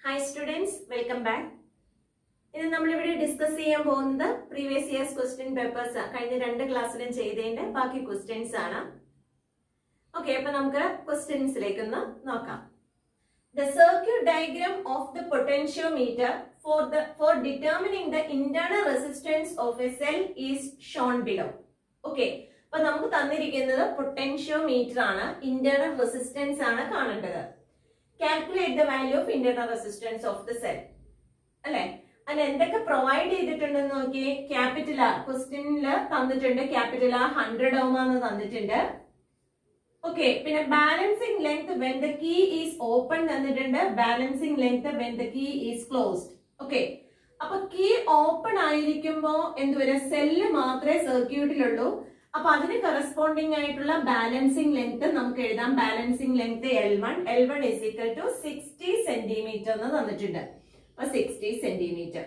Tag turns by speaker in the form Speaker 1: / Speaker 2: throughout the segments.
Speaker 1: Hi students, welcome back. ഇന്ന് നമ്മൾ ഇവിടെ ഡിസ്കസ് ചെയ്യാൻ പോകുന്നത് പ്രീവിയസ് ഇയേഴ്സ് ക്വസ്റ്റ്യൻ പേപ്പേഴ്സ് കഴിഞ്ഞ രണ്ട് ക്ലാസ്സിലും ചെയ്തതിന്റെ ബാക്കി ക്വസ്റ്റ്യൻസ് ആണ്. ഓക്കെ, അപ്പൊ നമുക്ക് ക്വസ്റ്റ്യൻസിലേക്ക് ഒന്ന് നോക്കാം. The circuit diagram of the potentiometer for determining the internal resistance of a cell is shown below. Okay, അപ്പൊ നമുക്ക് തന്നിരിക്കുന്നത് പൊട്ടൻഷ്യോമീറ്റർ ആണ്, ഇന്റേണൽ റെസിസ്റ്റൻസ് ആണ് കാണേണ്ടത്. Calculate the value of internal resistance of the cell. അല്ലെ, അതിന് എന്തൊക്കെ പ്രൊവൈഡ് ചെയ്തിട്ടുണ്ടെന്ന് നോക്കിയേ. ക്യാപിറ്റൽ ആർ ക്വസ്റ്റ്യനില് തന്നിട്ടുണ്ട്, ക്യാപിറ്റൽ ആർ 100 ohm എന്ന് തന്നിട്ടുണ്ട്. ഓക്കെ, പിന്നെ balancing length when the key is open തന്നിട്ടുണ്ട്, balancing length when the key is closed. Okay, അപ്പൊ കീ ഓപ്പൺ ആയിരിക്കുമ്പോ എന്തുവരെ സെല്ല് മാത്രമേ സർക്യൂട്ടിലുള്ളൂ. അപ്പൊ അതിന് കറസ്പോണ്ടിങ് ആയിട്ടുള്ള ബാലൻസിങ് ലെങ്ത് നമുക്ക് എഴുതാം. Balancing length L1 is equal to 60 centimetre എന്ന് തന്നിട്ടുണ്ട്. അപ്പൊ 60 സെന്റിമീറ്റർ.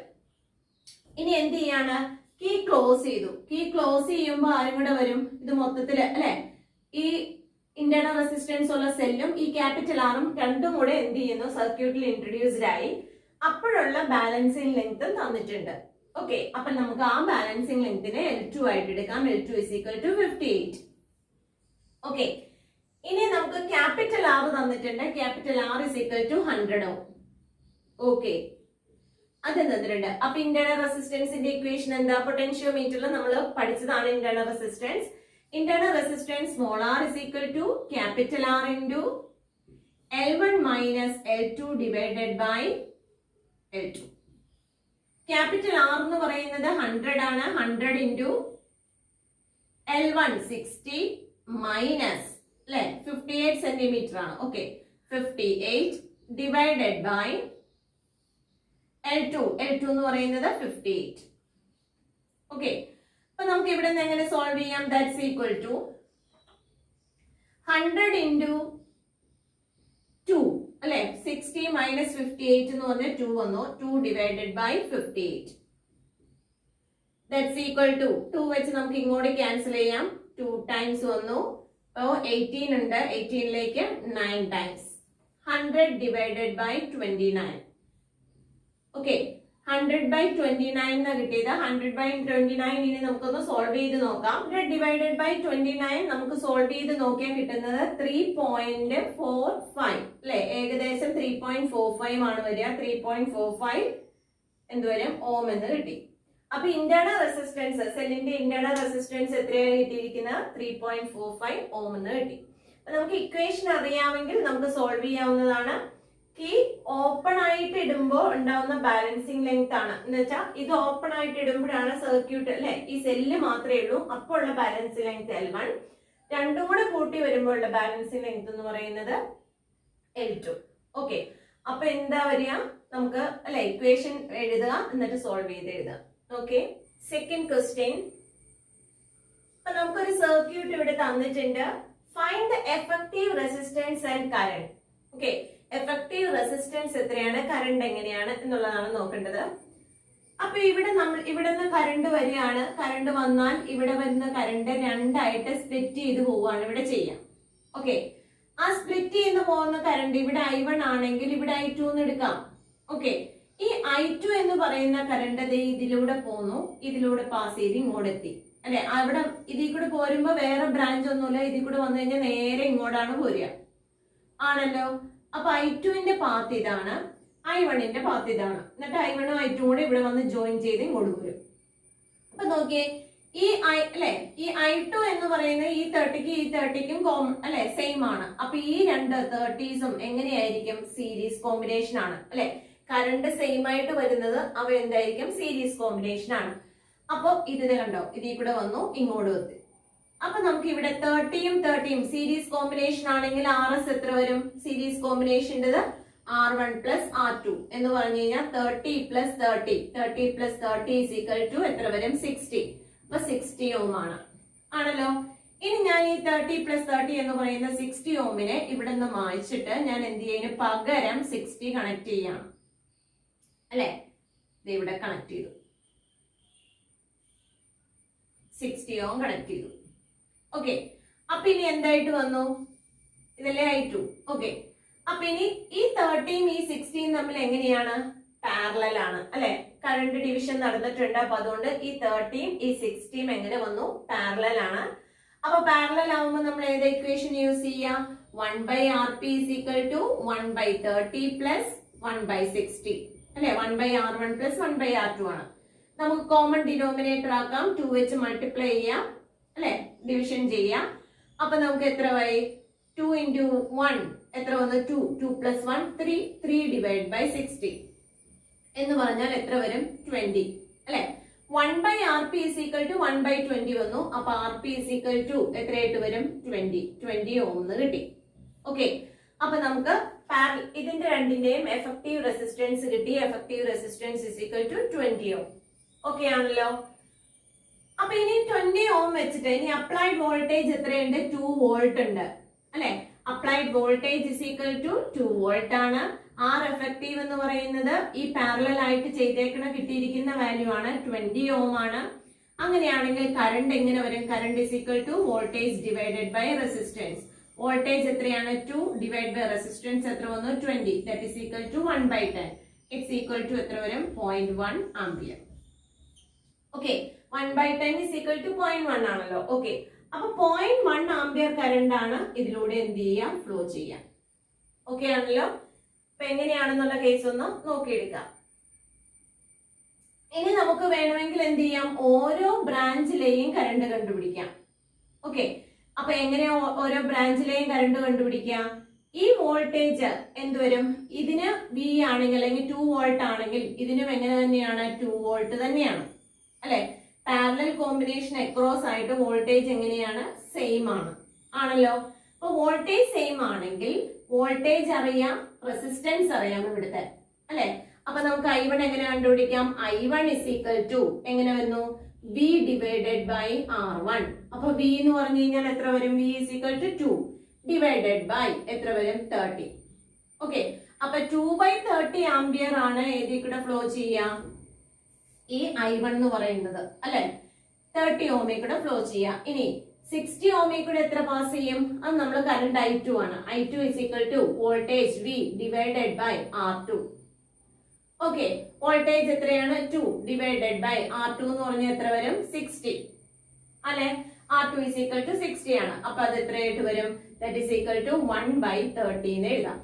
Speaker 1: ഇനി എന്ത് ചെയ്യാണ്, കീ ക്ലോസ് ചെയ്തു. കീ ക്ലോസ് ചെയ്യുമ്പോൾ ആരും കൂടെ വരും, ഇത് മൊത്തത്തില് അല്ലെ, ഈ ഇന്റേണൽ റെസിസ്റ്റൻസ് ഉള്ള സെല്ലും ഈ ക്യാപിറ്റൽ ആറും രണ്ടും കൂടെ എന്ത് ചെയ്യുന്നു, സർക്യൂട്ടിൽ ഇൻട്രൊഡ്യൂസ്ഡ് ആയി. അപ്പോഴുള്ള ബാലൻസിങ് ലെങ്ത് തന്നിട്ടുണ്ട്. ഓക്കെ, അപ്പൊ നമുക്ക് ആ ബാലൻസിങ് ലെങ്തിനെ L2 ആയിട്ട് എടുക്കാം. L2 is equal to 58. Okay, ഇനി നമുക്ക് ക്യാപിറ്റൽ ആർ തന്നിട്ടുണ്ട്. Capital R is equal to 100 ohm. Okay, അത് തന്നിട്ടുണ്ട്. അപ്പൊ ഇന്റേണൽ റെസിസ്റ്റൻസിന്റെ ഇക്വേഷൻ എന്താ, പൊട്ടൻഷ്യോമീറ്ററിൽ നമ്മൾ പഠിച്ചതാണ് internal resistance. Internal resistance small r is equal to capital R into L1 minus L2 divided by L2. Capital R എന്ന് പറയുന്നത് 100 ആണ്. 100 into L1 60 മൈനസ് അല്ലെ 58 സെന്റിമീറ്റർ ആണ്. ഓക്കെ, 58 ഡിവൈഡഡ് ബൈ L2 എന്ന് പറയുന്നത് 58. ഓക്കെ, അപ്പൊ നമുക്ക് ഇവിടെ നിന്ന് എങ്ങനെ സോൾവ് ചെയ്യാം. ദാറ്റ്സ് ഈക്വൽ ടു 100 into 2 അല്ലെ, 60 മൈനസ് 58 എന്ന് പറഞ്ഞാൽ 2 വന്നു. 2 divided by 58 that's equal to 2 വെച്ച് നമുക്ക് ഇങ്ങോട്ട് ക്യാൻസൽ ചെയ്യാം. 2 ടൈംസ് വന്നു. അപ്പോ 18 ഉണ്ട്, 18ലേക്ക് 9 times 100 divided by 29. Okay, 100 by 29 എന്നാ കിട്ടിയത്. 100 by 29 ഇനി നമുക്കൊന്ന് സോൾവ് ചെയ്ത് നോക്കാം. 100 ഡിവൈഡഡ് ബൈ 29 നമുക്ക് സോൾവ് ചെയ്ത് നോക്കിയാൽ കിട്ടുന്നത് 3.45 അല്ലെ, ഏകദേശം 3.45 ആണ് വരിക. 3.45 എന്ത് വരും, ഓം എന്ന് കിട്ടി. അപ്പൊ ഇന്റേണൽ റെസിസ്റ്റൻസ്, സെല്ലിന്റെ ഇന്റേണൽ റെസിസ്റ്റൻസ് എത്രയാണ് കിട്ടിയിരിക്കുന്നത്, 3.45 ഓം എന്ന് കിട്ടി. നമുക്ക് ഇക്വേഷൻ അറിയാമെങ്കിൽ നമുക്ക് സോൾവ് ചെയ്യാവുന്നതാണ്. കീ ഓപ്പൺ ആയിട്ട് ഇടുമ്പോൾ ഉണ്ടാവുന്ന ബാലൻസിങ് ലെങ്ത് ആണ്. എന്ന് വെച്ചാൽ ഇത് ഓപ്പൺ ആയിട്ട് ഇടുമ്പോഴാണ് സർക്യൂട്ട് അല്ലെ, ഈ സെല്ല് മാത്രമേ ഉള്ളൂ. അപ്പോൾ ഉള്ള ബാലൻസിങ് ലെങ്ത് L1. രണ്ടും കൂടെ കൂട്ടി വരുമ്പോൾ ഉള്ള ബാലൻസിങ് ലെങ്ത് എന്ന് പറയുന്നത് L2. ഓക്കെ, അപ്പൊ എന്താ വരിക, നമുക്ക് അല്ലെ ഇക്വേഷൻ എഴുതുക, എന്നിട്ട് സോൾവ് ചെയ്ത് എഴുതുക. Okay, second question. അപ്പൊ നമുക്കൊരു സർക്യൂട്ട് ഇവിടെ തന്നിട്ടുണ്ട്. Find the effective resistance and current. Okay, effective resistance എത്രയാണ്, കറണ്ട് എങ്ങനെയാണ് എന്നുള്ളതാണ് നോക്കേണ്ടത്. അപ്പൊ ഇവിടെ നമ്മൾ ഇവിടെ നിന്ന് കറണ്ട് വരികയാണ്. കറണ്ട് വന്നാൽ ഇവിടെ വരുന്ന കറണ്ട് രണ്ടായിട്ട് സ്പ്ലിറ്റ് ചെയ്ത് പോവുകയാണ് ഇവിടെ ചെയ്യാം. ഓക്കെ, ആ സ്പ്ലിറ്റ് ചെയ്ത് പോകുന്ന കറണ്ട് ഇവിടെ I1 ആണെങ്കിൽ ഇവിടെ I2 എന്ന് എടുക്കാം. ഓക്കെ, ഈ I2 എന്ന് പറയുന്ന കറണ്ട് ഇതിലൂടെ പോന്നു, ഇതിലൂടെ പാസ് ചെയ്ത് ഇങ്ങോട്ട് എത്തി അല്ലെ. അവിടെ ഇതിൽ കൂടെ പോരുമ്പോ വേറെ ബ്രാഞ്ച് ഒന്നുമില്ല, ഇതിൽ കൂടെ വന്നു കഴിഞ്ഞാൽ നേരെ ഇങ്ങോട്ടാണ് പോരുക ആണല്ലോ. അപ്പൊ I2ന്റെ പാത്ത് ഇതാണ്, I1ന്റെ പാത്ത് ഇതാണ്. എന്നിട്ട് I1 ഉം I2 കൂടെ ഇവിടെ വന്ന് ജോയിൻ ചെയ്ത് ഇങ്ങോട്ട് പോരും. അപ്പൊ നോക്കിയേ, ഈ ഈ I2 എന്ന് പറയുന്നത് ഈ 30ക്ക് ഈ 30ക്കും അല്ലെ സെയിം ആണ്. അപ്പൊ ഈ രണ്ട് 30s എങ്ങനെയായിരിക്കും, സീരീസ് കോമ്പിനേഷൻ ആണ് അല്ലെ. കറണ്ട് സെയിം ആയിട്ട് വരുന്നത് അവ എന്തായിരിക്കും, സീരീസ് കോമ്പിനേഷൻ ആണ്. അപ്പൊ ഇത് കണ്ടോ, ഇതിൽ കൂടെ വന്നു ഇങ്ങോട്ട് എത്തി. അപ്പൊ നമുക്ക് ഇവിടെ 30യും സീരീസ് കോമ്പിനേഷൻ ആണെങ്കിൽ RS എത്ര വരും, സീരീസ് കോമ്പിനേഷൻ്റെ R1 പ്ലസ് R2 എന്ന് പറഞ്ഞു കഴിഞ്ഞാൽ 30 പ്ലസ് 30 is equal to എത്ര വരും, 60. അപ്പൊ 60 ohm ആണല്ലോ. ഇനി ഞാൻ ഈ 30 പ്ലസ് 30 എന്ന് പറയുന്ന 60 ohmനെ ഇവിടെ നിന്ന് മായ്ച്ചിട്ട് ഞാൻ എന്ത് ചെയ്യുന്നു, പകരം 60 കണക്ട് ചെയ്യാണ് അല്ലെ. ഇവിടെ കണക്ട് ചെയ്തു, 60 ohm കണക്ട് ചെയ്തു. ഓക്കെ, അപ്പൊ ഇനി എന്തായിട്ട് വന്നു, ഇതല്ലേ I2. ഓക്കെ, അപ്പൊ ഇനി ഈ 30 ഈ 16 തമ്മിൽ എങ്ങനെയാണ് പാരലൽ ആണ് അല്ലെ? കറണ്ട് ഡിവിഷൻ നടന്നിട്ടുണ്ട്. അപ്പൊ അതുകൊണ്ട് ഈ 30 ഈ 60 എങ്ങനെ വന്നു? പാരലൽ ആണ്. അപ്പൊ പാരലൽ ആവുമ്പോൾ നമ്മൾ ഏത് ഇക്വേഷൻ യൂസ് ചെയ്യാം? 1/Rp is equal to 1/30 plus 1/60 അല്ലെ? 1/R1 plus 1/R2 ആണ്. നമുക്ക് കോമൺ ഡിനോമിനേറ്റർ ആക്കാം, 2 വെച്ച് മൾട്ടിപ്ലൈ ചെയ്യാം അല്ലെ? ഡിവിഷൻ ചെയ്യാം. അപ്പൊ നമുക്ക് എത്ര ആയി? 2 into 1 എത്ര വന്നു? 2. 2 plus 1 3. 3 divided by 60 എന്ന് പറഞ്ഞാൽ എത്ര വരും? 20 അല്ലെ? 1/Rp is equal to 1/20 വന്നു. അപ്പൊ Rp is equal to എത്രയായിട്ട് വരും? 20 ഓം എന്ന് കിട്ടി. ഓക്കെ, അപ്പൊ നമുക്ക് ഇതിന്റെ രണ്ടിന്റെയും എഫക്റ്റീവ് റെസിസ്റ്റൻസ് കിട്ടി. Effective resistance is equal to 20 ohm. Okay ആണല്ലോ? അപ്പൊ ഇനി 20 ഓം വെച്ചിട്ട് ഇനി അപ്ലൈഡ് വോൾട്ടേജ് എത്രയുണ്ട്? 2 വോൾട്ട് ഉണ്ട് അല്ലെ? Applied voltage is equal to 2 volt ആണ്. ആർ എഫക്റ്റീവ് എന്ന് പറയുന്നത് ഈ പാരലൽ ആയിട്ട് ചെയ്തേക്കണ കിട്ടിയിരിക്കുന്ന വാല്യൂ ആണ്, 20 ഓം ആണ്. അങ്ങനെയാണെങ്കിൽ കറണ്ട് എങ്ങനെ വരും? Current is equal to voltage divided by resistance. Voltage എത്രയാണ്? 2 ഡിവൈഡ് ബൈ റെസിസ്റ്റൻസ് എത്ര വന്നു? 20. That is equal to 1/10. It's equal to എത്ര വരും? 0.1 ampere. Okay, 1/10 is equal to 0.1 ആണല്ലോ. ഓക്കെ, അപ്പൊ 0.1 ആംപിയർ കറണ്ട് ആണ് ഇതിലൂടെ എന്ത് ചെയ്യാം? ഫ്ലോ ചെയ്യാം. ഓക്കെ ആണല്ലോ? അപ്പൊ എങ്ങനെയാണെന്നുള്ള കേസ് ഒന്ന് നോക്കിയെടുക്കാം. ഇനി നമുക്ക് വേണമെങ്കിൽ എന്ത് ചെയ്യാം? ഓരോ ബ്രാഞ്ചിലെയും കറണ്ട് കണ്ടുപിടിക്കാം. ഓക്കെ, അപ്പൊ എങ്ങനെ ഓരോ ബ്രാഞ്ചിലെയും കറണ്ട് കണ്ടുപിടിക്കാം? ഈ വോൾട്ടേജ് എന്ത് വരും? ഇതിന് V ആണെങ്കിൽ അല്ലെങ്കിൽ 2 വോൾട്ട് ആണെങ്കിൽ ഇതിനും എങ്ങനെ തന്നെയാണ്? 2 വോൾട്ട് തന്നെയാണ് അല്ലെ? പാരലൽ കോമ്പിനേഷൻ അക്രോസ് ആയിട്ട് വോൾട്ടേജ് എങ്ങനെയാണ്? സെയിം ആണ് ആണല്ലോ. അപ്പൊ വോൾട്ടേജ് സെയിം ആണെങ്കിൽ വോൾട്ടേജ് അറിയാം, റെസിസ്റ്റൻസ് അറിയാം ഇവിടുത്തെ അല്ലെ? അപ്പൊ നമുക്ക് I1 എങ്ങനെ കണ്ടുപിടിക്കാം? I1 is equal to എങ്ങനെ വന്നു? V divided by R1. അപ്പൊ V എന്ന് പറഞ്ഞു കഴിഞ്ഞാൽ എത്ര വരും? V is equal to 2 divided by എത്ര വരും? 30. ഓക്കെ, അപ്പൊ 2/30 ആംപിയർ ആണ് ഏതിൽ കൂടെ ഫ്ലോ ചെയ്യാം? ഈ I1 എന്ന് പറയുന്നത് അല്ലെ? 30 ഓമിൽ കൂടെ ഫ്ലോ ചെയ്യാം. ഇനി 60 ഓമിൽ കൂടെ എത്ര പാസ് ചെയ്യും? അത് നമ്മൾ കറണ്ട് I2 ആണ്. I2 is equal to voltage V divided by R2. Okay, voltage എത്രയാണ്? 2 ഡിവൈഡഡ് ബൈ R2 എന്ന് പറഞ്ഞാൽ എത്ര വരും? 60 അല്ലെ? R2 is equal to 60 ആണ്. അപ്പൊ അത് എത്രയായിട്ട് വരും? that is equal to 1/30 എന്ന് എഴുതാം.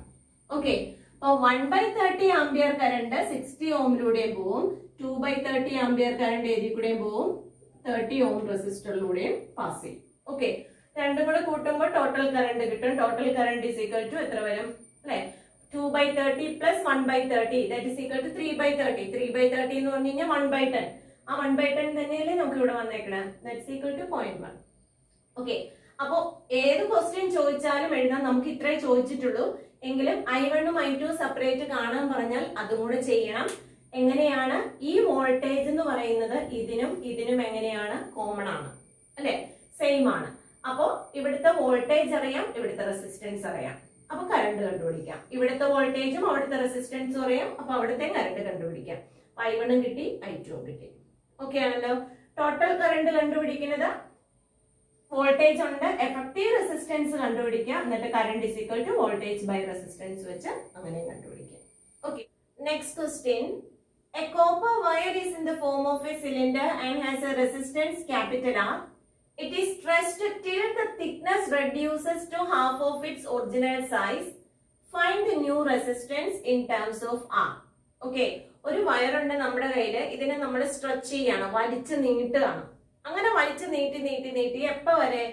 Speaker 1: ഓക്കെ, അപ്പൊ 1/30 ആംപിയർ കറണ്ട് 60 ഓമിലൂടെയും പോവും. 2/30 ആംപിയർ കറണ്ട് ഏതിൽ കൂടെയും പോവും? 30 ഓം റെസിസ്റ്ററിലൂടെയും പാസ് ചെയ്യും. ഓക്കെ, രണ്ടും കൂടെ കൂട്ടുമ്പോൾ ടോട്ടൽ കറണ്ട് കിട്ടും. Total current is equal to എത്ര വരും? അല്ലെ? 2/30 plus 1/30 that is equal to 3/30. 3/30 എന്ന് പറഞ്ഞു കഴിഞ്ഞാൽ 1/10. ആ 1/10 തന്നെയല്ലേ നമുക്ക് ഇവിടെ വന്നേക്കണേ? that's equal to 0.1. ഓക്കെ, അപ്പോ ഏത് ക്വസ്റ്റ്യൻ ചോദിച്ചാലും എഴുതാൻ നമുക്ക് ഇത്രേ ചോദിച്ചിട്ടുള്ളൂ. എങ്കിലും I1ഉം I2 സെപ്പറേറ്റ് കാണാൻ പറഞ്ഞാൽ അതും കൂടെ ചെയ്യണം. എങ്ങനെയാണ്? ഈ വോൾട്ടേജ് എന്ന് പറയുന്നത് ഇതിനും എങ്ങനെയാണ്? കോമൺ ആണ് അല്ലെ? സെയിം ആണ്. അപ്പോ ഇവിടുത്തെ വോൾട്ടേജ് അറിയാം, ഇവിടുത്തെ റെസിസ്റ്റൻസ് അറിയാം. അപ്പൊ കറണ്ട് കണ്ടുപിടിക്കാം. ഇവിടുത്തെ വോൾട്ടേജും അവിടുത്തെ റെസിസ്റ്റൻസും അറിയാം. അപ്പൊ അവിടുത്തെ കറണ്ട് കണ്ടുപിടിക്കാം. I1ഉം കിട്ടി, I2ഉം കിട്ടി. ഓക്കെ ആണല്ലോ? ടോട്ടൽ കറണ്ട് കണ്ടുപിടിക്കുന്നത് വോൾട്ടേജ് ഉണ്ട്, എഫക്റ്റീവ് റെസിസ്റ്റൻസ് കണ്ടുപിടിക്കുക, എന്നിട്ട് current is equal to voltage by resistance വെച്ച് അങ്ങനെ കണ്ടുപിടിക്കാം. Okay, next question. A copper wire is in the form of a cylinder and has a resistance capital R. It is stressed till the thickness reduces to half of its original size. Find the new resistance in terms of R. Okay, ഒരു wire ഉണ്ട് നമ്മുടെ കയ്യില്. ഇതിനെ നമ്മൾ stretch ചെയ്യാണ്, വലിച്ചു നീട്ടുകയാണ്. അങ്ങനെ വലിച്ചു നീട്ടി എപ്പോ വരെ?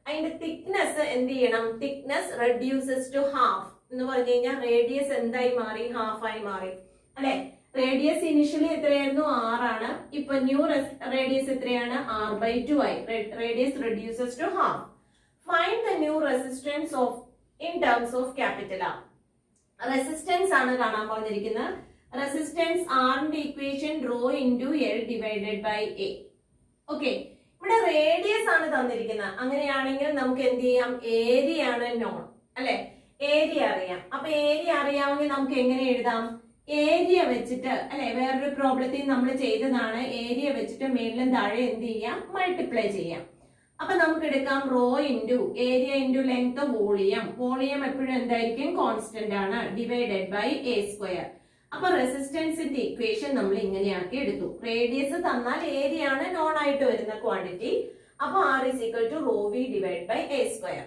Speaker 1: അതിന്റെ തിക്നെസ് എന്ത് ചെയ്യണം? തിക്നെസ് റെഡ്യൂസസ് ടു ഹാഫ് എന്ന് പറഞ്ഞു കഴിഞ്ഞാൽ റേഡിയസ് എന്തായി മാറി? ഹാഫ് ആയി മാറി അല്ലെ? റേഡിയസ് ഇനിഷ്യലി എത്രയായിരുന്നു? 6 ആണ്. ഇപ്പൊ ന്യൂ റേഡിയസ് എത്രയാണ്? R/2 ആയി. Radius reduces to half. Find the new resistance of in terms of capital R. Resistance ആണ് കാണാൻ പറഞ്ഞിരിക്കുന്നത്. റെസിസ്റ്റൻസ് ആറിന്റെ equation rho into L divided by A. Okay, ഇവിടെ റേഡിയസ് ആണ് തന്നിരിക്കുന്നത്. അങ്ങനെയാണെങ്കിൽ നമുക്ക് എന്ത് ചെയ്യാം? ഏരിയ ആണ് നോൺ അല്ലെ? ഏരിയ അറിയാം. അപ്പൊ ഏരിയ അറിയാമെങ്കിൽ നമുക്ക് എങ്ങനെ എഴുതാം? ഏരിയ വെച്ചിട്ട് അല്ലെ? വേറൊരു പ്രോബ്ലത്തിൽ നമ്മൾ ചെയ്തതാണ്. ഏരിയ വെച്ചിട്ട് മേളിലും താഴെ എന്ത് ചെയ്യാം? മൾട്ടിപ്ലൈ ചെയ്യാം. അപ്പൊ നമുക്ക് എടുക്കാം rho into area into length volume. Volume എപ്പോഴും എന്തായിരിക്കും? കോൺസ്റ്റന്റ് ആണ്. Divided by A square. അപ്പൊ റെസിസ്റ്റൻസിന്റെ ഇക്വേഷൻ നമ്മൾ ഇങ്ങനെയാക്കി എടുത്തു. റേഡിയസ് തന്നാൽ ഏരിയ ആണ് നോൺ ആയിട്ട് വരുന്ന ക്വാണ്ടിറ്റി. അപ്പൊ R is equal to rho V divide by A square.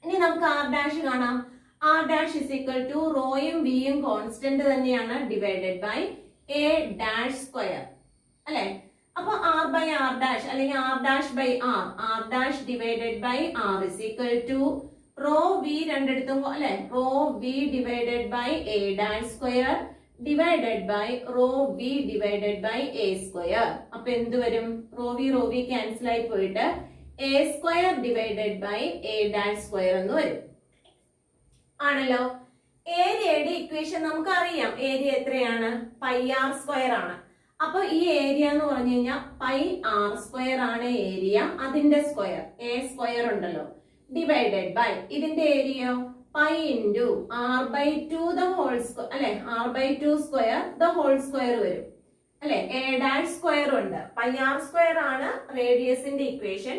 Speaker 1: ഇനി നമുക്ക് ആർ ഡാഷ് കാണാം. R dash is equal to റോയും വിയും കോൺസ്റ്റന്റ് തന്നെയാണ് divided by A dash square അല്ലെ. അപ്പൊ ആർ ബൈ ആർ ഡാഷ് അല്ലെങ്കിൽ R dash by R, R dash divided by R is equal to rho V രണ്ടിടത്തും അല്ലെ rho V divided by A dash square divided by rho V divided by A square. അപ്പൊ എന്ത് വരും? Rho V cancel ആയി പോയിട്ട് A square divided by A dash square എന്ന് വരും. ആണല്ലോ. ഏരിയയുടെ ഇക്വേഷൻ നമുക്ക് അറിയാം. ഏരിയ എത്രയാണ്? പൈ ആർ സ്ക്വയർ ആണ്. അപ്പൊ ഈ ഏരിയ എന്ന് പറഞ്ഞു കഴിഞ്ഞാൽ പൈ ആർ സ്ക്വയർ ആണ് ഏരിയ. അതിന്റെ സ്ക്വയർ എ സ്ക്വയർ ഉണ്ടല്ലോ ഡിവൈഡഡ് ബൈ ഇതിന്റെ area pi into R by two the whole square അല്ലെ. R by two square the whole square വരും അല്ലെ. എ ഡാഷ് സ്ക്വയർ ഉണ്ട്. പൈ ആർ സ്ക്വയർ ആണ് റേഡിയസിന്റെ ഇക്വേഷൻ.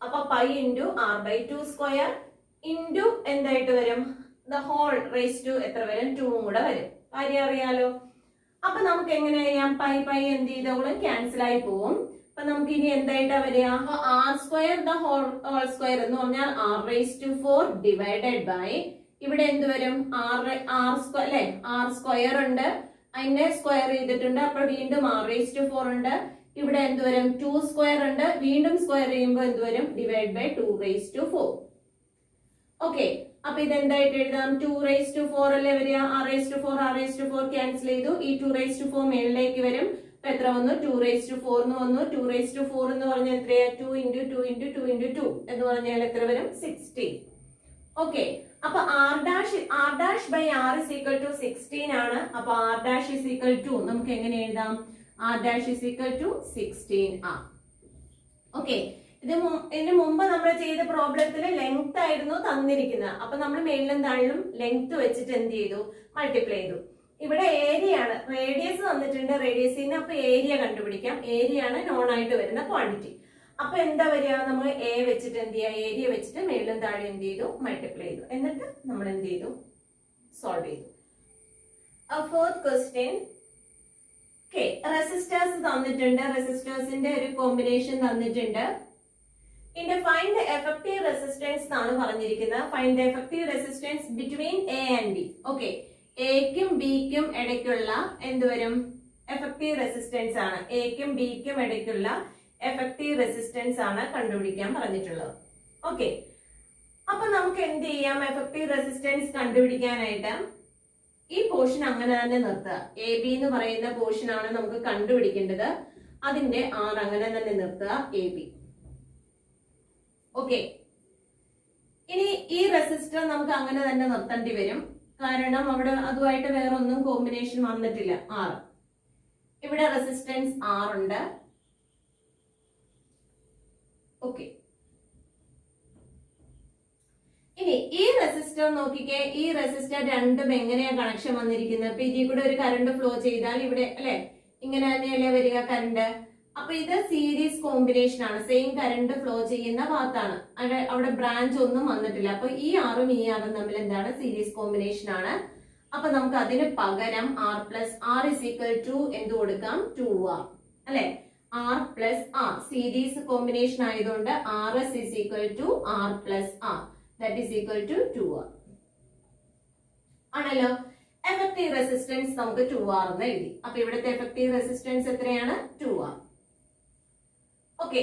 Speaker 1: അപ്പൊ pi into R by two square into എന്തായിട്ട് വരും? ദ ഹോൾ റേസ് ടു എത്ര വരും? 2 കൂടെ വരും. കാര്യം അറിയാലോ. അപ്പൊ നമുക്ക് എങ്ങനെ ചെയ്യാം? പൈ എന്ത് ചെയ്തോളും? ക്യാൻസൽ ആയി പോവും. അപ്പൊ നമുക്ക് ഇനി എന്തായിട്ടാ വരിക? R square the whole square എന്ന് പറഞ്ഞാൽ R raise to 4 divided by ഇവിടെ എന്ത് വരും? ആർ സ്ക്വയർ അല്ലെ. ആർ സ്ക്വയർ ഉണ്ട്, അതിനെ സ്ക്വയർ ചെയ്തിട്ടുണ്ട്. അപ്പൊ വീണ്ടും ആർ റേസ് ടു 4 ഉണ്ട്. ഇവിടെ എന്ത് വരും? 2 സ്ക്വയർ ഉണ്ട്. വീണ്ടും സ്ക്വയർ ചെയ്യുമ്പോൾ എന്ത് വരും? Divide by 2 raise to 4. Okay. അപ്പൊ ഇതെന്തായിട്ട് എഴുതാം? 2 റേസ് ടു 4 അല്ലേ വരിക. ആർ റേസ് ടു 4 ക്യാൻസൽ ചെയ്തു. ഈ 2 റേസ് ടു 4 മേളിലേക്ക് വരും. അപ്പൊ എത്ര വന്നു? 2 റേസ് ടു 4 എന്ന് വന്നു. 2 റേസ് ടു 4 എന്ന് പറഞ്ഞാൽ എത്രയാ? 2 ഇൻറ്റു 2 ഇൻറ്റു 2 ഇൻറ്റു 2 എന്ന് പറഞ്ഞാൽ എത്ര വരും? 16. ഓക്കെ. അപ്പൊ R dash by R is equal to 16 ആണ്. അപ്പൊ R dash is equal to നമുക്ക് എങ്ങനെ എഴുതാം? R dash is equal to 16 R. Okay. ഇതിന് മുമ്പ് നമ്മൾ ചെയ്ത പ്രോബ്ലത്തിൽ ലെങ്ത് ആയിരുന്നു തന്നിരിക്കുന്നത്. അപ്പൊ നമ്മൾ മേളിലും താഴിലും ലെങ്ത് വെച്ചിട്ട് എന്ത് ചെയ്തു? മൾട്ടിപ്ലൈ ചെയ്തു. ഇവിടെ ഏരിയ ആണ്. റേഡിയസ് തന്നിട്ടുണ്ട്. റേഡിയസിന് അപ്പൊ ഏരിയ കണ്ടുപിടിക്കാം. ഏരിയ ആണ് നോൺ ആയിട്ട് വരുന്ന ക്വാണ്ടിറ്റി. അപ്പൊ എന്താ വരിക? നമ്മൾ എ വെച്ചിട്ട് എന്ത് ചെയ്യാം? ഏരിയ വെച്ചിട്ട് മേളിലും താഴെ എന്ത് ചെയ്തു? മൾട്ടിപ്ലൈ ചെയ്തു. എന്നിട്ട് നമ്മൾ എന്ത് ചെയ്തു? സോൾവ് ചെയ്തു. Fourth question. ഓക്കെ. റെസിസ്റ്റേഴ്സ് തന്നിട്ടുണ്ട്. റെസിസ്റ്റേഴ്സിന്റെ ഒരു കോമ്പിനേഷൻ തന്നിട്ടുണ്ട്. ഇനി ഫൈൻഡ് ദ എഫക്റ്റീവ് റെസിസ്റ്റൻസ് എന്നാണ് പറഞ്ഞിരിക്കുന്നത്. Find the effective resistance between A and B. Okay. എക്കും ബിക്കും ഇടയ്ക്കുള്ള എന്തുവരും? എഫക്റ്റീവ് റെസിസ്റ്റൻസ് ആണ്. എക്കും ബിക്കും ഇടയ്ക്കുള്ള എഫക്റ്റീവ് റെസിസ്റ്റൻസ് ആണ് കണ്ടുപിടിക്കാൻ പറഞ്ഞിട്ടുള്ളത്. ഓക്കെ. അപ്പൊ നമുക്ക് എന്ത് ചെയ്യാം? എഫക്റ്റീവ് റെസിസ്റ്റൻസ് കണ്ടുപിടിക്കാനായിട്ട് ഈ പോർഷൻ അങ്ങനെ തന്നെ നിർത്തുക. എ ബി എന്ന് പറയുന്ന പോർഷൻ ആണ് നമുക്ക് കണ്ടുപിടിക്കേണ്ടത്. അതിന്റെ ആർ അങ്ങനെ തന്നെ നിർത്തുക. A B. ഓക്കെ. ഇനി ഈ റെസിസ്റ്റർ നമുക്ക് അങ്ങനെ തന്നെ നിർത്തേണ്ടി വരും. കാരണം അവിടെ അതുമായിട്ട് വേറെ ഒന്നും കോമ്പിനേഷൻ വന്നിട്ടില്ല. ആർ ഇവിടെ റെസിസ്റ്റൻസ് ആർ ഉണ്ട്. ഓക്കെ. ഇനി ഈ റെസിസ്റ്റർ നോക്കിക്കേ. ഈ റെസിസ്റ്റർ രണ്ടും എങ്ങനെയാ കണക്ഷൻ വന്നിരിക്കുന്നത്? അപ്പൊ ഇതിൽ കൂടെ ഒരു കറണ്ട് ഫ്ലോ ചെയ്താൽ ഇവിടെ അല്ലെ ഇങ്ങനെ തന്നെയല്ലേ വരിക കറണ്ട്. അപ്പൊ ഇത് സീരീസ് കോമ്പിനേഷൻ ആണ്. സെയിം കറണ്ട് ഫ്ലോ ചെയ്യുന്ന ഭാഗത്താണ്. അവിടെ ബ്രാഞ്ച് ഒന്നും വന്നിട്ടില്ല. അപ്പൊ ഈ ആറും ഈ ആറും തമ്മിൽ എന്താണ്? സീരീസ് കോമ്പിനേഷൻ ആണ്. അപ്പൊ നമുക്ക് അതിന് പകരം R plus R is equal to എന്ത് കൊടുക്കാം? 2R അല്ലെ. R plus R series combination ആയതുകൊണ്ട് R S is equal to R plus R that is equal to 2R ആണല്ലോ. എഫക്റ്റീവ് റെസിസ്റ്റൻസ് നമുക്ക് 2R എന്ന് എഴുതി. അപ്പൊ ഇവിടുത്തെ എഫക്റ്റീവ് റെസിസ്റ്റൻസ് എത്രയാണ്? 2R. ഓക്കെ.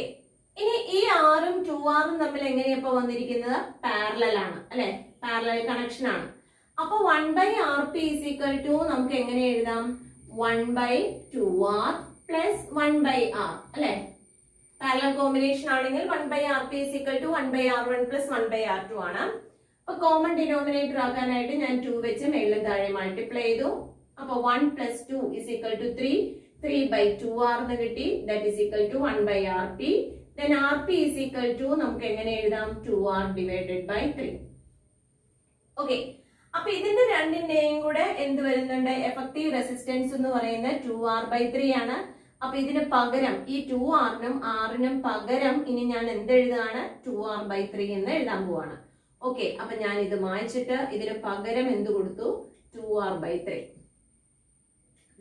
Speaker 1: ഇനി ഈ ആറും 2Rഉം തമ്മിൽ എങ്ങനെയപ്പോ വന്നിരിക്കുന്നത്? പാരലൽ ആണ് അല്ലെ. പാരലൽ കണക്ഷൻ ആണ്. അപ്പൊ 1/RP is equal to നമുക്ക് എങ്ങനെ എഴുതാം? 1/2R plus 1/R അല്ലെ. പാരലൽ കോമ്പിനേഷൻ ആണെങ്കിൽ 1/RP is equal to 1/R1 plus 1/R2 ആണ്. അപ്പൊ കോമൺ ഡിനോമിനേറ്റർ ആക്കാനായിട്ട് ഞാൻ 2 വെച്ച് മേളിലും താഴെ മൾട്ടിപ്ലൈ ചെയ്തു. അപ്പൊ 1 plus 2 is equal to 3. 3/2R എന്ന് കിട്ടി. That is equal to 1/RP. Then RP is equal to നമുക്ക് എങ്ങനെ എഴുതാം? 2R divided by 3. ഓക്കെ. അപ്പൊ ഇതിന്റെ രണ്ടിന്റെയും കൂടെ എന്ത് വരുന്നുണ്ട്? എഫക്റ്റീവ് റെസിസ്റ്റൻസ് എന്ന് പറയുന്നത് 2R/3 ആണ്. അപ്പൊ ഇതിന് പകരം ഈ 2r-നും r-നും പകരം ഇനി ഞാൻ എന്തെഴുതാണ് 2r/3 എന്ന് എഴുതാൻ പോവാണ്. ഓക്കെ, അപ്പൊ ഞാൻ ഇത് മായ്ച്ചിട്ട് ഇതിന് പകരം എന്ത് കൊടുത്തു 2r/3.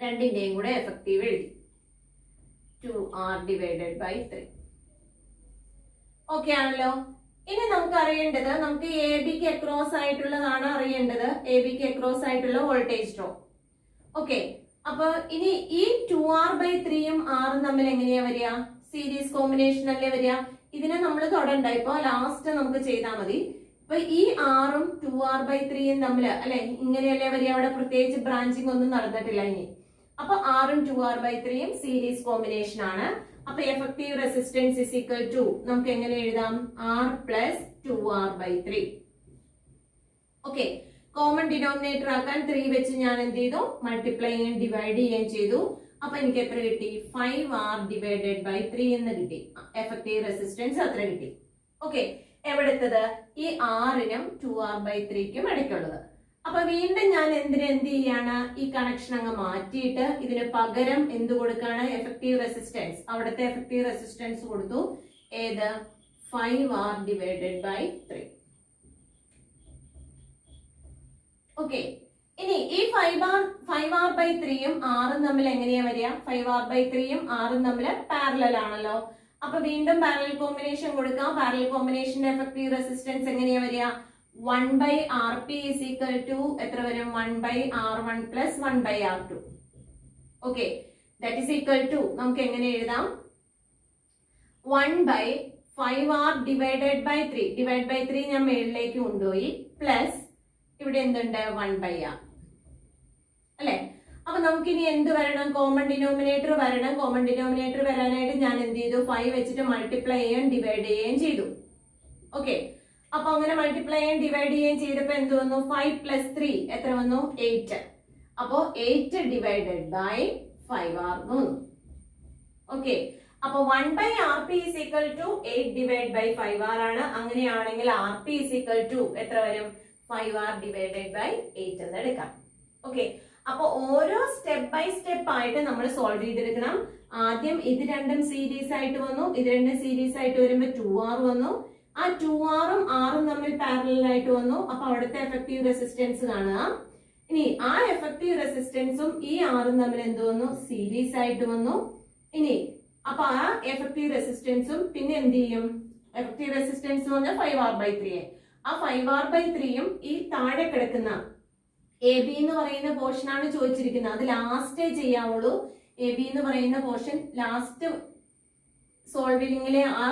Speaker 1: രണ്ടിന്റെയും കൂടെ എഫക്റ്റീവ് എഴുതി 2r/3. ഓക്കെ ആണല്ലോ. ഇനി നമുക്ക് അറിയേണ്ടത്, നമുക്ക് എ ബിക്ക് അക്രോസ് ആയിട്ടുള്ളതാണ് അറിയേണ്ടത്, എ ബിക്ക് അക്രോസ് ആയിട്ടുള്ള വോൾട്ടേജ് ഡ്രോപ്പ്. ഓക്കെ, അപ്പൊ ഇനി ഈ 2r/3യും r-ഉം തമ്മിൽ എങ്ങനെയാ വരിക? സീരീസ് കോമ്പിനേഷൻ അല്ലേ വരിക. ഇതിനെ നമ്മൾ തൊടണ്ട, ഇപ്പൊ ലാസ്റ്റ് നമുക്ക് ചെയ്താൽ മതി. ഇപ്പൊ ഈ r-ഉം 2r/3യും തമ്മിൽ അല്ലെ ഇങ്ങനെയല്ലേ വരിക, അവിടെ പ്രത്യേകിച്ച് ബ്രാഞ്ചിങ് ഒന്നും നടന്നിട്ടില്ല ഇനി. അപ്പൊ r-ഉം 2r/3യും സീരീസ് കോമ്പിനേഷൻ ആണ്. അപ്പൊ effective resistance is equal to നമുക്ക് എങ്ങനെ എഴുതാം? r plus 2r/3. Okay, common denominator ആക്കാൻ 3 വെച്ച് ഞാൻ എന്ത് ചെയ്തു? മൾട്ടിപ്ലൈ ചെയ്യുകയും ഡിവൈഡ് ചെയ്യുകയും ചെയ്തു. അപ്പൊ എനിക്ക് എത്ര കിട്ടി? 5r/3 എന്ന് കിട്ടി. എഫക്റ്റീവ് റെസിസ്റ്റൻസ് അത്ര കിട്ടി. ഓക്കെ, എവിടെത്തത്? ഈ r-നും 2r/3ക്കും ഇടയ്ക്കുള്ളത്. അപ്പൊ വീണ്ടും ഞാൻ എന്ത് ചെയ്യാണ്? ഈ കണക്ഷൻ അങ്ങ് മാറ്റിയിട്ട് ഇതിന് പകരം എന്ത് കൊടുക്കാണ്? എഫക്റ്റീവ് റെസിസ്റ്റൻസ്, അവിടുത്തെ എഫക്റ്റീവ് റെസിസ്റ്റൻസ് കൊടുത്തു. ഏത്? 5r/3. ഓക്കെ, ഇനി ഈ 5r/3യും r-ഉം തമ്മിൽ എങ്ങനെയാ വരിക? 5r/3യും r-ഉം തമ്മിൽ പാരലൽ ആണല്ലോ. അപ്പൊ വീണ്ടും പാരലൽ കോമ്പിനേഷൻ കൊടുക്കാം. പാരലൽ കോമ്പിനേഷന്റെ എഫക്റ്റീവ് റെസിസ്റ്റൻസ് എങ്ങനെയാ വരിക? 1/rp is equal to എത്ര വരും? 1/r1 plus 1/r2. Okay, that is equal to നമുക്ക് എങ്ങനെ എഴുതാം? 1/5r divided by 3. Divide by 3 ഞാൻ മേളിലേക്ക് കൊണ്ടുപോയി, പ്ലസ് ഇവിടെ എന്തുണ്ട്? 1/r അല്ലെ. അപ്പൊ നമുക്കിനി എന്ത് വരണം? കോമൺ ഡിനോമിനേറ്റർ വരണം. കോമൺ ഡിനോമിനേറ്റർ വരാനായിട്ട് ഞാൻ എന്ത് ചെയ്തു? 5 വെച്ചിട്ട് മൾട്ടിപ്ലൈ ചെയ്യുകയും ഡിവൈഡ് ചെയ്യുകയും ചെയ്തു. ഓക്കെ, അപ്പൊ അങ്ങനെ മൾട്ടിപ്ലൈ ചെയ്യുകയും ഡിവൈഡ് ചെയ്യുകയും ചെയ്തപ്പോ എന്ത് വന്നു? 5 plus 3 എത്ര വന്നു? 8. അപ്പോ 8 divided by 5r വന്നു. ഓക്കെ, അപ്പൊ 1/rp is equal to 8 divided by 5r ആണ്. അങ്ങനെയാണെങ്കിൽ rp is equal to എത്ര വരും? 5r divided by 8 എന്ന് എടുക്കാം. ഓക്കെ, അപ്പൊ ഓരോ സ്റ്റെപ്പ് ബൈ സ്റ്റെപ്പ് ആയിട്ട് നമ്മൾ സോൾവ് ചെയ്തെടുക്കണം. ആദ്യം ഇത് രണ്ടും സീരീസ് ആയിട്ട് വന്നു, ഇത് രണ്ടും സീരീസ് ആയിട്ട് വരുമ്പോ 2r വന്നു. ആ 2r-ഉം r-ഉം തമ്മിൽ പാരലൽ ആയിട്ട് വന്നു. അപ്പൊ അവിടുത്തെ എഫക്റ്റീവ് റെസിസ്റ്റൻസ് കാണുക. ഇനി ആ എഫക്റ്റീവ് റെസിസ്റ്റൻസും ഈ r-ഉം തമ്മിൽ എന്ത് വന്നു? സീരീസ് ആയിട്ട് വന്നു. ഇനി അപ്പൊ ആ എഫക്റ്റീവ് റെസിസ്റ്റൻസും പിന്നെ എന്ത് ചെയ്യും? എഫക്റ്റീവ് റെസിസ്റ്റൻസ് പറഞ്ഞാൽ 5r/3. ആ 5r/3യും ഈ താഴെ കിടക്കുന്ന എ ബി എന്ന് പറയുന്ന പോർഷൻ ആണ് ചോദിച്ചിരിക്കുന്നത്. അത് ലാസ്റ്റേ ചെയ്യാവുള്ളൂ. എ ബി എന്ന് പറയുന്ന പോർഷൻ ലാസ്റ്റ് സോൾവിങ്ങിലെ ആ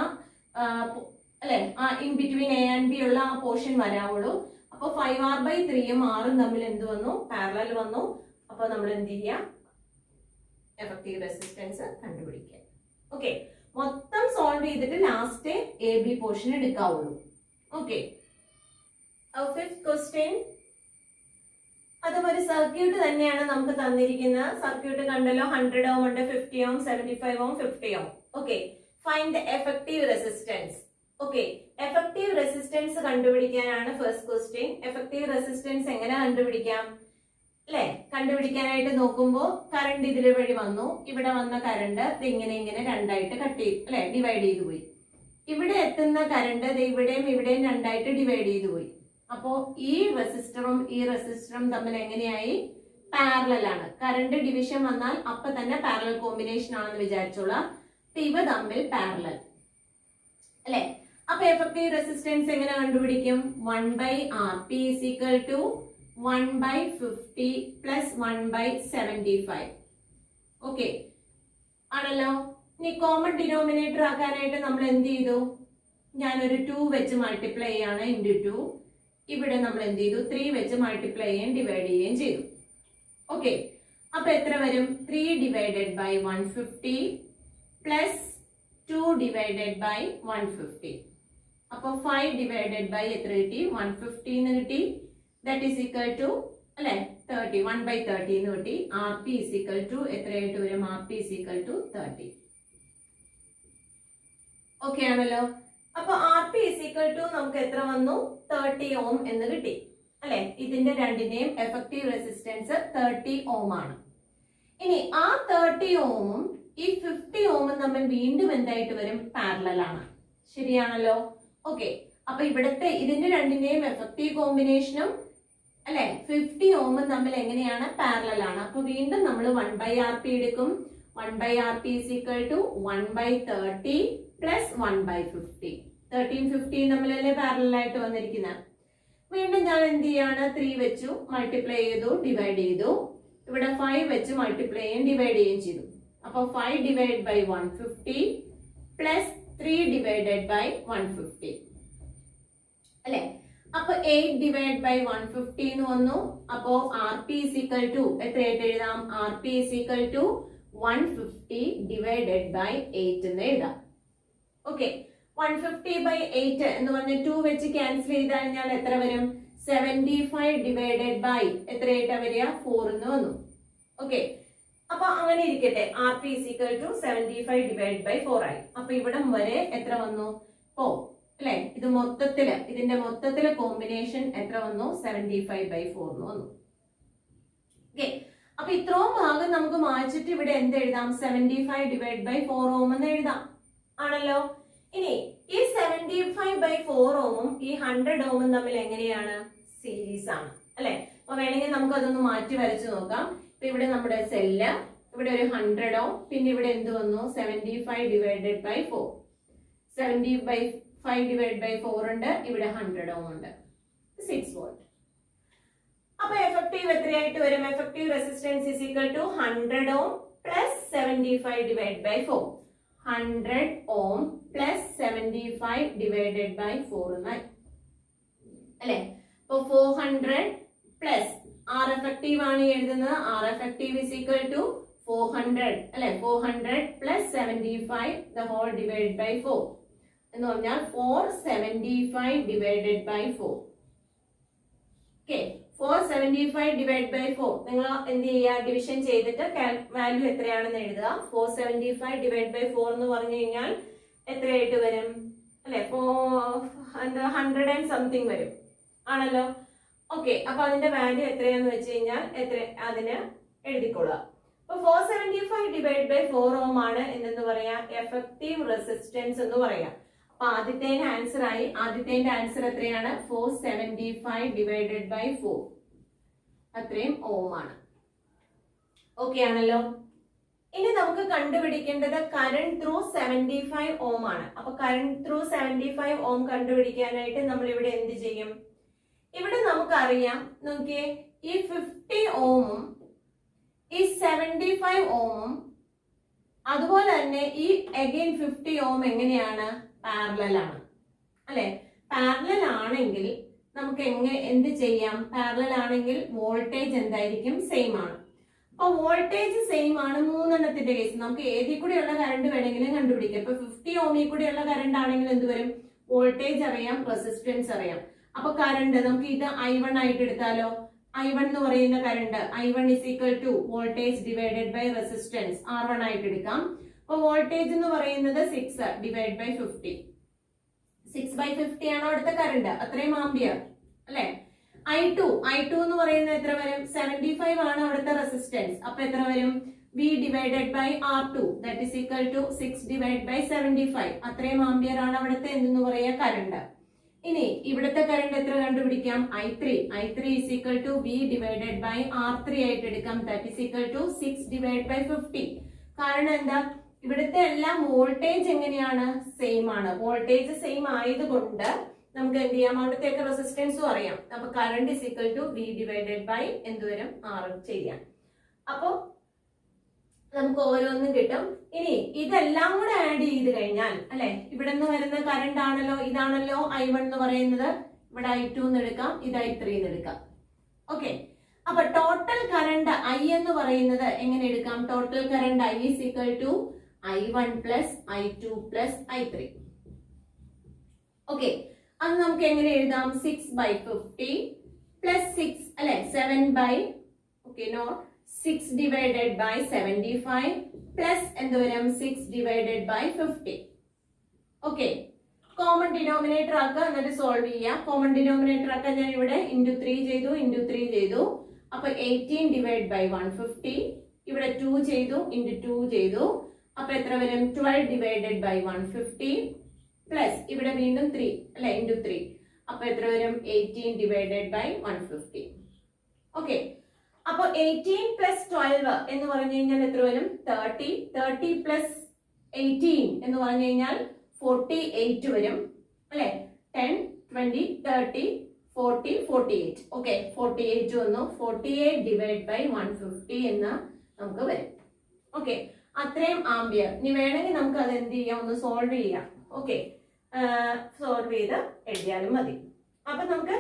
Speaker 1: അല്ലെ, ആ in between A and B ഉള്ള ആ പോർഷൻ വരാവുള്ളൂ. അപ്പൊ 5r/3യും r-ഉം തമ്മിൽ എന്ത് വന്നു? പാരലൽ വന്നു. അപ്പൊ നമ്മൾ എന്ത് ചെയ്യാം? എഫക്റ്റീവ് റെസിസ്റ്റൻസ് കണ്ടുപിടിക്കുക. ഓക്കെ, മൊത്തം സോൾവ് ചെയ്തിട്ട് ലാസ്റ്റ് എ ബി പോർഷൻ എടുക്കാവുള്ളൂ. ഓക്കെ, ഫിഫ്ത് ക്വസ്റ്റ്യൻ അതും ഒരു സർക്യൂട്ട് തന്നെയാണ് നമുക്ക് തന്നിരിക്കുന്ന. സർക്യൂട്ട് കണ്ടല്ലോ, 100 ohm ഉണ്ട്, 50 ohm, 75 ohm, 50 ohm. Okay, find the effective resistance. Okay, effective resistance കണ്ടുപിടിക്കാനാണ് ഫസ്റ്റ് ക്വസ്റ്റ്യൻ. എഫക്റ്റീവ് റെസിസ്റ്റൻസ് എങ്ങനെ കണ്ടുപിടിക്കാം അല്ലെ? കണ്ടുപിടിക്കാനായിട്ട് നോക്കുമ്പോ കറണ്ട് ഇതിൽ വഴി വന്നു. ഇവിടെ വന്ന കറണ്ട് ഇങ്ങനെ ഇങ്ങനെ രണ്ടായിട്ട് കട്ട് ചെയ്തു അല്ലെ, ഡിവൈഡ് ചെയ്തു പോയി. ഇവിടെ എത്തുന്ന കറണ്ട് ഇവിടെയും ഇവിടെയും രണ്ടായിട്ട് ഡിവൈഡ് ചെയ്തു പോയി. അപ്പോ ഈ റെസിസ്റ്ററും ഈ റെസിസ്റ്ററും തമ്മിൽ എങ്ങനെയായി? പാരലൽ ആണ്. കറണ്ട് ഡിവിഷൻ വന്നാൽ അപ്പൊ തന്നെ പാരലൽ കോമ്പിനേഷൻ ആണെന്ന് വിചാരിച്ചോളാം. ഇവ തമ്മിൽ പാരലൽ അല്ലെ. അപ്പൊ എഫക്റ്റീവ് റെസിസ്റ്റൻസ് എങ്ങനെ കണ്ടുപിടിക്കും? 1/rp is equal to 1/50 plus 1/75. Okay ആണല്ലോ. ഇനി കോമൺ ഡിനോമിനേറ്റർ ആക്കാനായിട്ട് നമ്മൾ എന്ത് ചെയ്തു? ഞാനൊരു 2 വെച്ച് മൾട്ടിപ്ലൈ ചെയ്യാണ്, ഇൻറ്റു 2. ഇവിടെ നമ്മൾ എന്ത് ചെയ്തു? 3 വെച്ച് മൾട്ടിപ്ലൈ ചെയ്യുകയും ഡിവൈഡ് ചെയ്യുകയും ചെയ്തു. ഓക്കെ, അപ്പൊ എത്ര വരും? 3 divided by 150 plus 2 divided by 150. അപ്പൊ 5 divided by എത്ര കിട്ടി? 150 എന്ന് കിട്ടി. That is equal to അല്ലെ 30, 1/30 എന്ന് കിട്ടി. rp is equal to എത്രയായിട്ട് വരും? rp is equal to 30. Okay ആണല്ലോ. അപ്പൊ rp is equal to നമുക്ക് എത്ര വന്നു? 30 ohm എന്ന് കിട്ടി അല്ലെ. ഇതിന്റെ രണ്ടിന്റെയും എഫക്റ്റീവ് റെസിസ്റ്റൻസ് 30 ohm ആണ്. ഇനി ആ 30 ohmഉം ഈ 50 ഓമും തമ്മിൽ വീണ്ടും എന്തായിട്ട് വരും, പാരലൽ ആണ്. ശരിയാണല്ലോ? ഓക്കെ. അപ്പൊ ഇവിടുത്തെ ഇതിന്റെ രണ്ടിന്റെയും എഫക്റ്റീവ് കോമ്പിനേഷനും അല്ലെ 50 ഓമും തമ്മിൽ എങ്ങനെയാണ്, പാരലൽ ആണ്. അപ്പൊ വീണ്ടും നമ്മൾ 1/RP എടുക്കും. 1/RP is equal to 1/30 plus 1/50. 13 15 തമ്മിലല്ലേ parallel ആയിട്ട് വന്നിരിക്കുന്നത്. വീണ്ടും ഞാൻ എന്ത് ചെയ്യാണ്, 3 വെച്ചു മൾട്ടിപ്ലൈ ചെയ്തു, ഡിവൈഡ് ചെയ്തു. ഇവിടെ 5 വെച്ച് മൾട്ടിപ്ലൈ ചെയ്യും ഡിവൈഡ് ചെയ്യുകയും ചെയ്തു. അപ്പൊ 5 divide by 150 plus 3 divided by 150 അല്ലെ. അപ്പൊ 8 ഡിവൈഡ് ബൈ 150 എന്ന് വന്നു. അപ്പോ RP is equal to എത്രയായിട്ട് എഴുതാം, RP is equal to 150 divided by 8 എന്ന് എഴുതാം. ഓക്കെ. 150 by 8 എന്ന് പറഞ്ഞ 2 വെച്ച് ക്യാൻസൽ ചെയ്ത് കഴിഞ്ഞാൽ എത്ര വരും, 75 ഡിവൈഡഡ് ബൈ എത്രയായിട്ടാ വരിക, 4 എന്ന് വന്നു. ഓക്കെ. അപ്പൊ അങ്ങനെ ഇരിക്കട്ടെ. RP is equal to 75 divide by 4 ആയി. അപ്പൊ ഇവിടം വരെ എത്ര വന്നു, 4 അല്ലെ. ഇത് മൊത്തത്തില് ഇതിന്റെ മൊത്തത്തില് കോമ്പിനേഷൻ എത്ര വന്നു, 75 by 4 എന്ന് വന്നു. ഓക്കെ. അപ്പൊ ഇത്രയും ഭാഗം നമുക്ക് മാറ്റിട്ട് ഇവിടെ എന്ത് എഴുതാം, 75 ഡിവൈഡ് ബൈ 4 ഓം എന്ന് എഴുതാം. ആണല്ലോ? ഇനി ഈ 75 by 4 ഓമും ഈ 100 ഓമും തമ്മിൽ എങ്ങനെയാണ്, സീരീസ് ആണ് അല്ലെ. അപ്പൊ വേണമെങ്കിൽ നമുക്ക് അതൊന്ന് മാറ്റി വരച്ചു നോക്കാം. ഇപ്പൊ ഇവിടെ നമ്മുടെ സെല്ല്, ഇവിടെ ഒരു 100 ഓം, പിന്നെ ഇവിടെ എന്ത് വന്നു, 75 ഡിവൈഡഡ് ബൈ 4. 75 ഡിവൈഡ് ബൈ 4 ഉണ്ട്, ഇവിടെ 100 ഓം ഉണ്ട്, 6 വോൾട്ട്. അപ്പൊ എഫക്റ്റീവ് എത്രയായിട്ട് വരും, effective resistance is equal to 100 ohm plus 75 divide by 4. 100 ohm plus 75 divided by 4 എന്നായി അല്ലെ. അപ്പൊ 400 പ്ലസ് R എഫക്റ്റീവ് ആണ് എഴുതുന്നത്. R effective is equal to 400 അല്ലെ. 400 plus 75 the whole divide by 4 എന്ന് പറഞ്ഞാൽ 475 divided by 4. Okay. 475 divide by 4 നിങ്ങൾ എന്ത് ചെയ്യുക, ഡിവിഷൻ ചെയ്തിട്ട് വാല്യൂ എത്രയാണെന്ന് എഴുതുക. 475 ഡിവൈഡ് ബൈ 4 എന്ന് പറഞ്ഞു കഴിഞ്ഞാൽ എത്രയായിട്ട് വരും അല്ലെ, 100 and something വരും. ആണല്ലോ? ഓക്കെ. അപ്പൊ അതിന്റെ വാല്യൂ എത്രയാന്ന് വെച്ച് കഴിഞ്ഞാൽ അതിന് എഴുതിക്കൊള്ളുക. അപ്പൊ 475 ഡിവൈഡ് ബൈ 4 ഓം ആണ് എന്നു പറയാ എഫക്റ്റീവ് റെസിസ്റ്റൻസ് എന്ന് പറയാം. അപ്പൊ ആദ്യത്തെ ആൻസർ ആയി. ആദ്യത്തെ ആൻസർ എത്രയാണ്, 475 ഡിവൈഡഡ് ബൈ 4, അത്രയും ഓം ആണ്. ഓക്കെ ആണല്ലോ? ഇനി നമുക്ക് കണ്ടുപിടിക്കേണ്ടത് കറന്റ് ത്രൂ 75 ഓം ആണ്. അപ്പൊ കറന്റ് ത്രൂ 75 ഓം കണ്ടുപിടിക്കാനായിട്ട് നമ്മൾ ഇവിടെ എന്ത് ചെയ്യും, ഇവിടെ നമുക്കറിയാം, നോക്കിയേ, ഈ 50 ഓമും ഈ 75 ഓമും അതുപോലെ തന്നെ ഈ അഗൈൻ 50 ഓം എങ്ങനെയാണ്, പാരലൽ ആണ് അല്ലെ. പാരലൽ ആണെങ്കിൽ നമുക്ക് എന്ത് ചെയ്യാം, പാരലൽ ആണെങ്കിൽ വോൾട്ടേജ് എന്തായിരിക്കും, സെയിം ആണ്. അപ്പൊ വോൾട്ടേജ് സെയിം ആണ് മൂന്നെണ്ണത്തിന്റെ കേസ്. നമുക്ക് ഏതിൽ കൂടെയുള്ള കറണ്ട് വേണമെങ്കിലും കണ്ടുപിടിക്കാം. ഇപ്പൊ 50 ഓമിൽ കൂടെയുള്ള കറണ്ട് ആണെങ്കിൽ എന്ത് വരും, വോൾട്ടേജ് അറിയാം, റെസിസ്റ്റൻസ് അറിയാം. അപ്പൊ കറണ്ട് നമുക്ക് ഇത് I1 ആയിട്ട് എടുത്താലോ. I1 എന്ന് പറയുന്ന current I1 is equal to voltage divided by resistance R1 ആയിട്ട് എടുക്കാം. അപ്പൊ വോൾട്ടേജ് എന്ന് പറയുന്നത് 6 ഡിവൈഡ് ബൈ 50. 6/50 ആണ് അവിടുത്തെ കറണ്ട്, അത്രയും ആംപിയർ അല്ലെ. I2 എന്ന് പറയുന്നത് എത്ര വരും, 75 ആണ് അവിടുത്തെ റെസിസ്റ്റൻസ്. അപ്പൊ എത്ര വരും, V divided by R2 that is equal to 6 divide by 75. അത്രയും ആംപിയർ ആണ് അവിടുത്തെ എന്തെന്ന് പറയാ കറണ്ട്. ഇനി ഇവിടുത്തെ കറണ്ട് എത്ര കണ്ടുപിടിക്കാം, I3 is equal to V divided by R3 ആയിട്ട് എടുക്കാം. That is equal to 6 divide by 50. കാരണം എന്താ, ഇവിടുത്തെ എല്ലാം വോൾട്ടേജ് എങ്ങനെയാണ്, സെയിം ആണ്. വോൾട്ടേജ് സെയിം ആയതുകൊണ്ട് നമുക്ക് എന്ത് ചെയ്യാം, അവിടുത്തെ റെസിസ്റ്റൻസും അറിയാം. അപ്പൊ current is equal to V divided by എന്തുവരും, R ചെയ്യാം. അപ്പൊ നമുക്ക് ഓരോന്നും കിട്ടും. ഇനി ഇതെല്ലാം കൂടെ ആഡ് ചെയ്ത് കഴിഞ്ഞാൽ അല്ലെ, ഇവിടെ നിന്ന് വരുന്ന കറണ്ട് ആണല്ലോ, ഇതാണല്ലോ I1 എന്ന് പറയുന്നത്. ഇവിടെ I2 എന്ന് എടുക്കാം, ഇത് I3 എന്ന് എടുക്കാം. ഓക്കെ. അപ്പൊ ടോട്ടൽ കറണ്ട് I എന്ന് പറയുന്നത് എങ്ങനെ എടുക്കാം, total current I is equal to I1 plus I2 plus I3. Okay. അത് നമുക്ക് എങ്ങനെ എഴുതാം, 6/50 plus 6 അല്ലെ, 7 6 divided by 75 plus എന്ത് വരും, 6 divided by 50. Okay. Common denominator ആക്കുക, എന്നിട്ട് സോൾവ് ചെയ്യുക. കോമൺ ഡിനോമിനേറ്റർ ആക്കാൻ ഞാൻ ഇവിടെ into 3 ചെയ്തു. അപ്പൊ 18 divided by 150. ഇവിടെ 2 ചെയ്തു, into 2 ചെയ്തു. അപ്പൊ എത്ര വരും 12 ഡിവൈഡഡ് ബൈ 150 പ്ലസ് ഇവിടെ വീണ്ടും 3 അല്ലെ ഇൻറ്റു 3 അപ്പൊ എത്ര വരും 18 ഡിവൈഡഡ് ബൈ 150. ഓക്കെ, അപ്പൊ 18 പ്ലസ് 12 എന്ന് പറഞ്ഞു കഴിഞ്ഞാൽ എത്ര വരും 30. 30 പ്ലസ് 18 എന്ന് പറഞ്ഞു കഴിഞ്ഞാൽ 48 വരും അല്ലെ. 10 20 30 40 48. ഓക്കെ, 48 വന്നു. 48 ഡിവൈഡ് ബൈ 150 എന്ന് നമുക്ക് വരും. ഓക്കെ, അത്രയും ആംബിയർ. ഇനി വേണമെങ്കിൽ നമുക്ക് അത് എന്ത് ചെയ്യാം, ഒന്ന് സോൾവ് ചെയ്യാം. ഓക്കെ, സോൾവ് ചെയ്ത് എഴുതിയാലും മതി. അപ്പൊ നമുക്ക്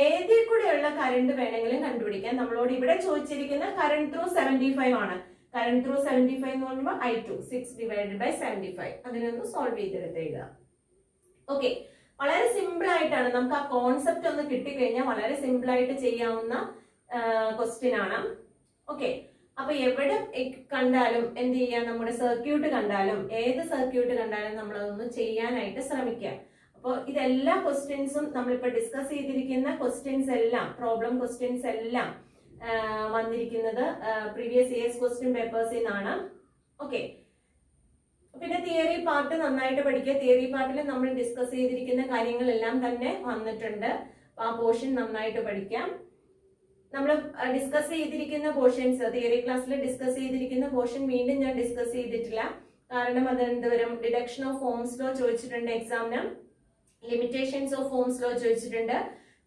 Speaker 1: ഏതിൽ കൂടെയുള്ള കറണ്ട് വേണമെങ്കിലും കണ്ടുപിടിക്കാം. നമ്മളോട് ഇവിടെ ചോദിച്ചിരിക്കുന്ന കറണ്ട് ത്രൂ 75 ആണ്. കറണ്ട് ത്രൂ 75 എന്ന് പറയുമ്പോൾ I2 6 ഡിവൈഡഡ് ബൈ 75. അതിനൊന്ന് സോൾവ് ചെയ്തെടുത്ത് എഴുതുക. ഓക്കെ, വളരെ സിമ്പിൾ ആയിട്ടാണ്. നമുക്ക് ആ കോൺസെപ്റ്റ് ഒന്ന് കിട്ടിക്കഴിഞ്ഞാൽ വളരെ സിമ്പിൾ ആയിട്ട് ചെയ്യാവുന്ന ക്വസ്റ്റ്യൻ ആണ്. ഓക്കെ, അപ്പൊ എവിടെ കണ്ടാലും എന്ത് ചെയ്യാം, നമ്മുടെ സർക്യൂട്ട് കണ്ടാലും ഏത് സർക്യൂട്ട് കണ്ടാലും നമ്മൾ അതൊന്ന് ചെയ്യാനായിട്ട് ശ്രമിക്കുക. അപ്പോൾ ഇതെല്ലാ ക്വസ്റ്റ്യൻസും നമ്മളിപ്പോ ഡിസ്കസ് ചെയ്തിരിക്കുന്ന ക്വസ്റ്റ്യൻസ് എല്ലാം, പ്രോബ്ലം ക്വസ്റ്റ്യൻസ് എല്ലാം വന്നിരിക്കുന്നത് പ്രീവിയസ് ഇയേഴ്സ് ക്വസ്റ്റ്യൻ പേപ്പേഴ്സിൽ നിന്നാണ്. ഓക്കെ, പിന്നെ തിയറി പാർട്ട് നന്നായിട്ട് പഠിക്കുക. തിയറി പാർട്ടിൽ നമ്മൾ ഡിസ്കസ് ചെയ്തിരിക്കുന്ന കാര്യങ്ങളെല്ലാം തന്നെ വന്നിട്ടുണ്ട്. ആ പോർഷൻ നന്നായിട്ട് പഠിക്കാം. നമ്മൾ ഡിസ്കസ് ചെയ്തിരിക്കുന്ന പോർഷൻസ്, തിയറി ക്ലാസ്സിൽ ഡിസ്കസ് ചെയ്തിരിക്കുന്ന പോർഷൻ വീണ്ടും ഞാൻ ഡിസ്കസ് ചെയ്തിട്ടില്ല. കാരണം അത് എന്തുവരും, ഡിഡക്ഷൻ ഓഫ് ഓംസ് ലോ ചോദിച്ചിട്ടുണ്ട് എക്സാമിന്, ലിമിറ്റേഷൻസ് ഓഫ് ഓംസ് ലോ ചോദിച്ചിട്ടുണ്ട്.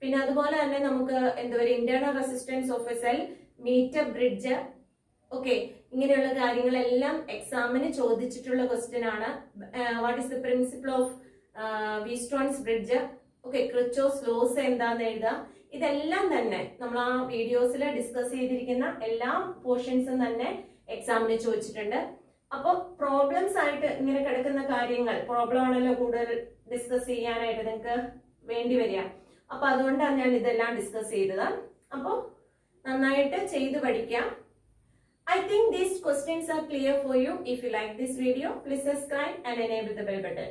Speaker 1: പിന്നെ അതുപോലെ തന്നെ നമുക്ക് എന്തുവരും, internal resistance of a cell, metre bridge, okay, ഇങ്ങനെയുള്ള കാര്യങ്ങളെല്ലാം എക്സാമിന് ചോദിച്ചിട്ടുള്ള ക്വസ്റ്റ്യൻ ആണ്. What is the principle of Wheatstone's bridge, okay, Kirchhoff's laws എന്താന്ന് എഴുതുക. ഇതെല്ലാം തന്നെ നമ്മൾ ആ വീഡിയോസിൽ ഡിസ്കസ് ചെയ്തിരിക്കുന്ന എല്ലാ പോർഷൻസും തന്നെ എക്സാമിന് ചോദിച്ചിട്ടുണ്ട്. അപ്പോൾ പ്രോബ്ലംസ് ആയിട്ട് ഇങ്ങനെ കിടക്കുന്ന കാര്യങ്ങൾ, പ്രോബ്ലം ആണല്ലോ കൂടുതൽ ഡിസ്കസ് ചെയ്യാനായിട്ട് നിങ്ങൾക്ക് വേണ്ടി വരിക. അപ്പൊ അതുകൊണ്ടാണ് ഞാൻ ഇതെല്ലാം ഡിസ്കസ് ചെയ്തത്. അപ്പോൾ നന്നായിട്ട് ചെയ്ത് പഠിക്കാം. I think these questions are clear for you. If you like this video, please subscribe and enable the bell button.